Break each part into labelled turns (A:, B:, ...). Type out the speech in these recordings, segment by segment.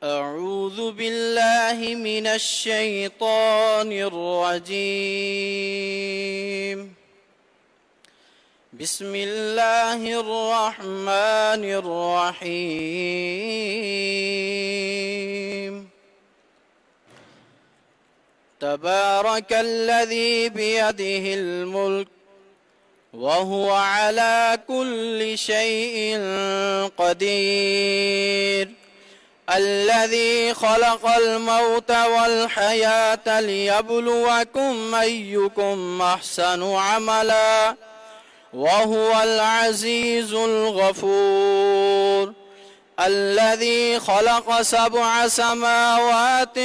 A: أعوذ بالله من الشيطان الرجيم. بسم الله الرحمن الرحيم. تبارك الذي بيده الملك وهو على كل شيء قدير. الذي خلق الموت والحياة ليبلوكم أيكم أحسن عملا وهو العزيز الغفور. الذي خلق 7 سماوات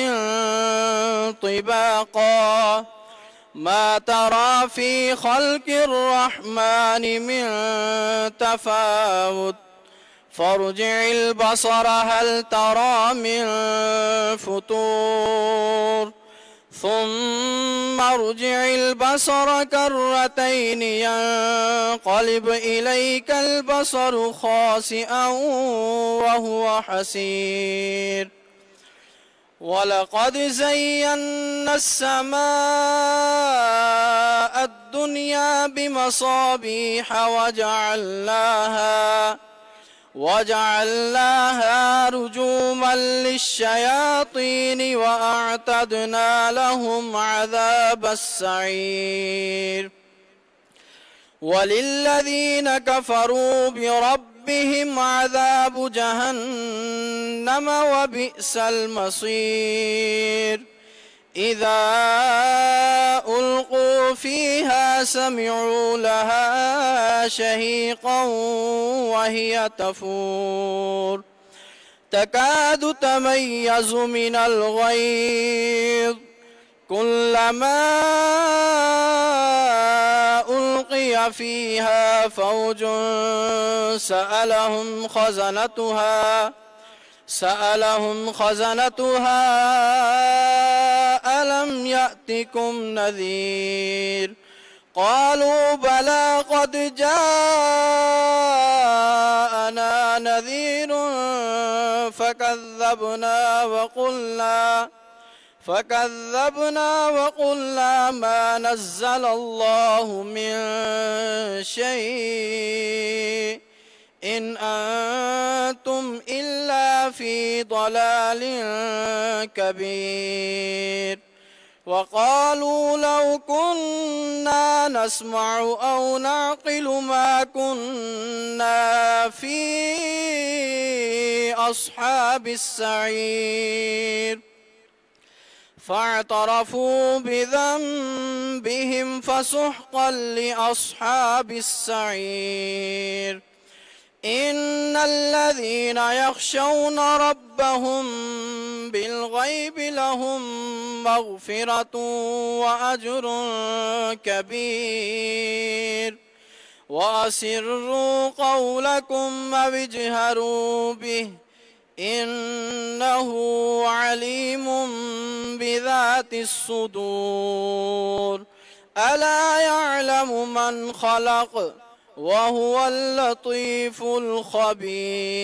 A: طباقا ما ترى في خلق الرحمن من تفاوت فارجع البصر هل ترى من فطور ثم ارجع البصر كرتين ينقلب إليك البصر خاسئا وهو حسير. ولقد زينا السماء الدنيا بمصابيح وجعلناها رجوما للشياطين وأعتدنا لهم عذاب السعير. وللذين كفروا بربهم عذاب جهنم وبئس المصير. إذا ألقوا فيها سمعوا لها شهيقا وهي تفور تكاد تميز من الغيظ كلما ألقي فيها فوج سألهم خزنتها ألم يأتكم نذير قالوا بلى قد جاءنا نذير فكذبنا وقلنا ما نزل الله من شيء إن أنتم إلا في ضلال كبير. وقالوا لو كنا نسمع أو نعقل ما كنا في أصحاب السعير فاعترفوا بذنبهم فسحقا لأصحاب السعير. إن الذين يخشون ربهم بالغيب لهم مغفرة وأجر كبير. وأسروا قولكم أو اجهروا به إنه عليم بذات الصدور. ألا يعلم من خلق وهو اللطيف الخبير.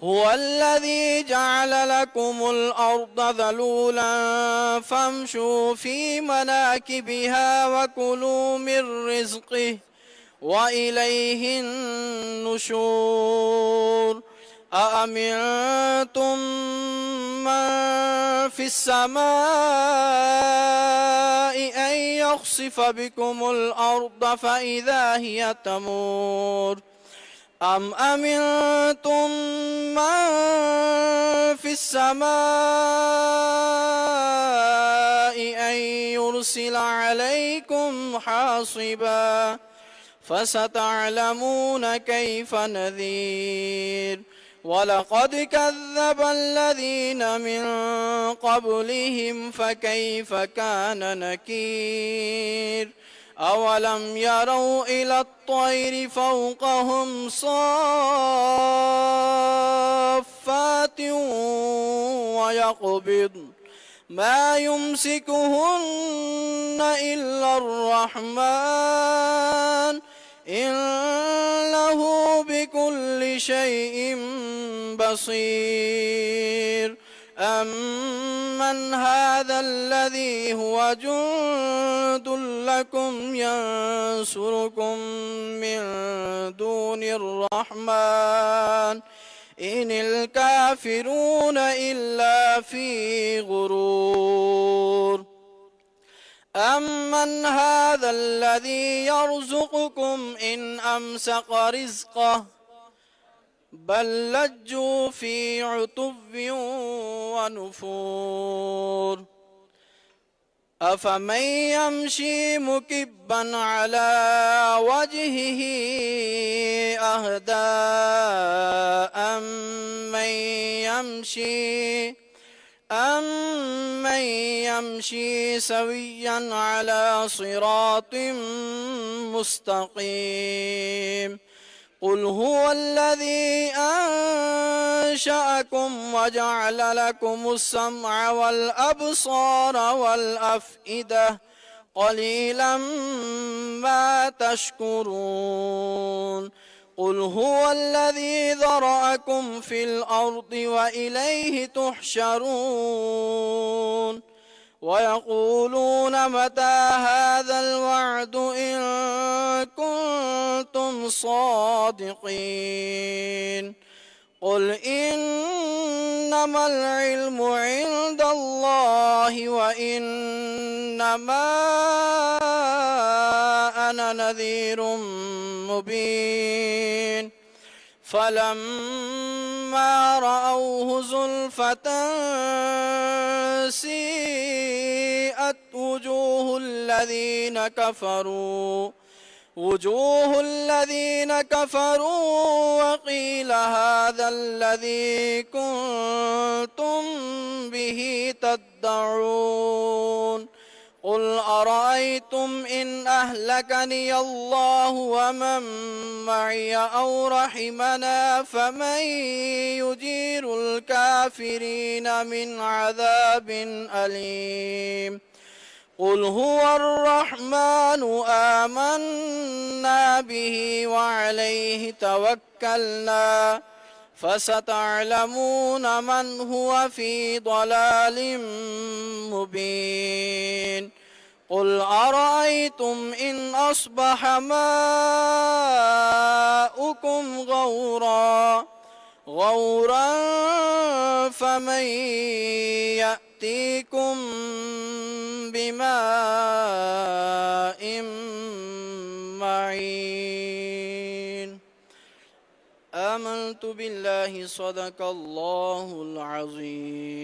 A: هو الذي جعل لكم الأرض ذلولا فامشوا في مناكبها وكلوا من رزقه وإليه النشور. أأمنتم من في السماء أن يخسف بكم الأرض فإذا هي تمور أم أمنتم من في السماء أن يرسل عليكم حاصبا فستعلمون كيف نذير. ولقد كذب الذين من قبلهم فكيف كان نكير. أولم يروا إلى الطير فوقهم صافات ويقبض ما يمسكهن إلا الرحمن إنه بكل شيء بصير أمن هذا الذي هو جند لكم ينصركم من دون الرحمن إن الكافرون إلا في غرور أمن هذا الذي يرزقكم إن أمسك رزقه بل لجوا في عتب ونفور أفمن يمشي مكبا على وجهه أهدى أمن يمشي سويا على صراط مستقيم قل هو الذي أنشأكم وجعل لكم السمع والأبصار والأفئدة قليلا ما تشكرون قل هو الذي ذرأكم في الأرض وإليه تحشرون ويقولون متى هذا الوعد إن كنتم صادقين قل إنما العلم عند الله وإنما أنا نذير مبين فلما رأوه زلفة سيئت وجوه الذين كفروا وقيل هذا الذي كنتم به تدعون قل أرأيتم إن أهلكني الله ومن معي أو رحمنا فمن يجير الكافرين من عذاب أليم قل هو الرحمن آمنا به وعليه توكلنا فستعلمون من هو في ضلال مبين قل أرأيتم إن أصبح ماؤكم غورا فمن يأتيكم بماء معين آمنت بالله صدق الله العظيم